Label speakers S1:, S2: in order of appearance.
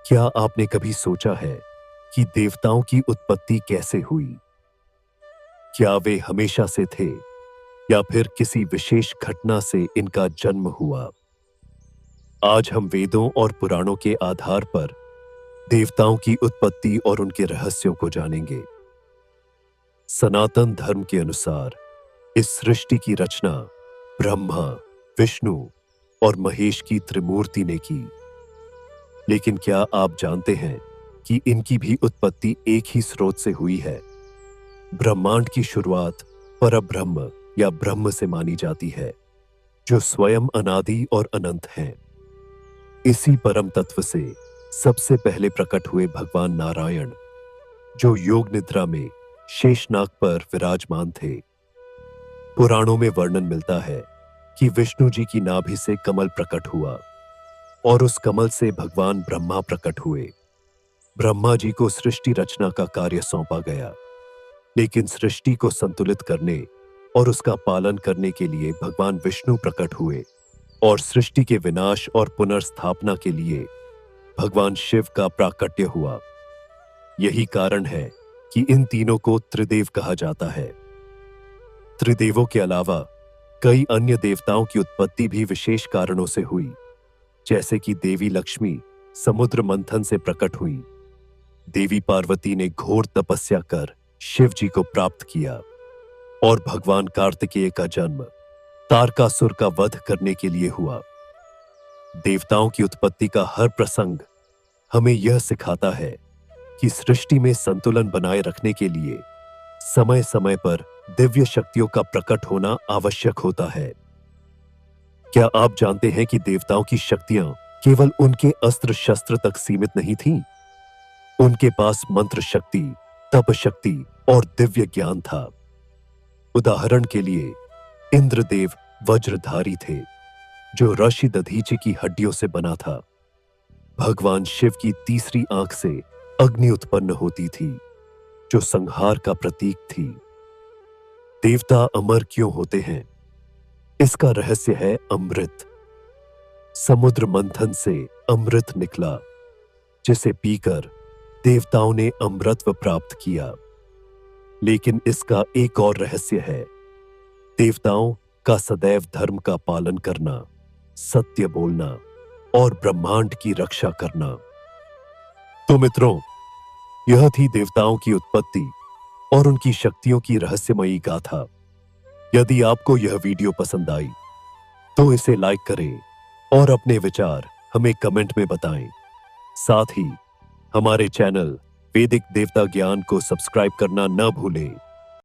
S1: क्या आपने कभी सोचा है कि देवताओं की उत्पत्ति कैसे हुई? क्या वे हमेशा से थे या फिर किसी विशेष घटना से इनका जन्म हुआ? आज हम वेदों और पुराणों के आधार पर देवताओं की उत्पत्ति और उनके रहस्यों को जानेंगे। सनातन धर्म के अनुसार इस सृष्टि की रचना ब्रह्मा, विष्णु और महेश की त्रिमूर्ति ने की। लेकिन क्या आप जानते हैं कि इनकी भी उत्पत्ति एक ही स्रोत से हुई है? ब्रह्मांड की शुरुआत परब्रह्म या ब्रह्म से मानी जाती है, जो स्वयं अनादि और अनंत हैं। इसी परम तत्व से सबसे पहले प्रकट हुए भगवान नारायण, जो योग निद्रा में शेषनाग पर विराजमान थे। पुराणों में वर्णन मिलता है कि विष्णु जी की नाभि से कमल प्रकट हुआ और उस कमल से भगवान ब्रह्मा प्रकट हुए। ब्रह्मा जी को सृष्टि रचना का कार्य सौंपा गया, लेकिन सृष्टि को संतुलित करने और उसका पालन करने के लिए भगवान विष्णु प्रकट हुए और सृष्टि के विनाश और पुनर्स्थापना के लिए भगवान शिव का प्राकट्य हुआ। यही कारण है कि इन तीनों को त्रिदेव कहा जाता है। त्रिदेवों के अलावा कई अन्य देवताओं की उत्पत्ति भी विशेष कारणों से हुई, जैसे कि देवी लक्ष्मी समुद्र मंथन से प्रकट हुई। देवी पार्वती ने घोर तपस्या कर शिव जी को प्राप्त किया और भगवान कार्तिकेय का जन्म तारकासुर का वध करने के लिए हुआ। देवताओं की उत्पत्ति का हर प्रसंग हमें यह सिखाता है कि सृष्टि में संतुलन बनाए रखने के लिए समय समय पर दिव्य शक्तियों का प्रकट होना आवश्यक होता है। क्या आप जानते हैं कि देवताओं की शक्तियां केवल उनके अस्त्र शस्त्र तक सीमित नहीं थीं? उनके पास मंत्र शक्ति, तप शक्ति और दिव्य ज्ञान था। उदाहरण के लिए इंद्रदेव वज्रधारी थे, जो ऋषि दधीचि की हड्डियों से बना था। भगवान शिव की तीसरी आंख से अग्नि उत्पन्न होती थी, जो संहार का प्रतीक थी। देवता अमर क्यों होते हैं? इसका रहस्य है अमृत। समुद्र मंथन से अमृत निकला, जिसे पीकर देवताओं ने अमरत्व प्राप्त किया। लेकिन इसका एक और रहस्य है, देवताओं का सदैव धर्म का पालन करना, सत्य बोलना और ब्रह्मांड की रक्षा करना। तो मित्रों, यह थी देवताओं की उत्पत्ति और उनकी शक्तियों की रहस्यमयी गाथा। यदि आपको यह वीडियो पसंद आई तो इसे लाइक करें और अपने विचार हमें कमेंट में बताएं। साथ ही हमारे चैनल वैदिक देवता ज्ञान को सब्सक्राइब करना न भूलें।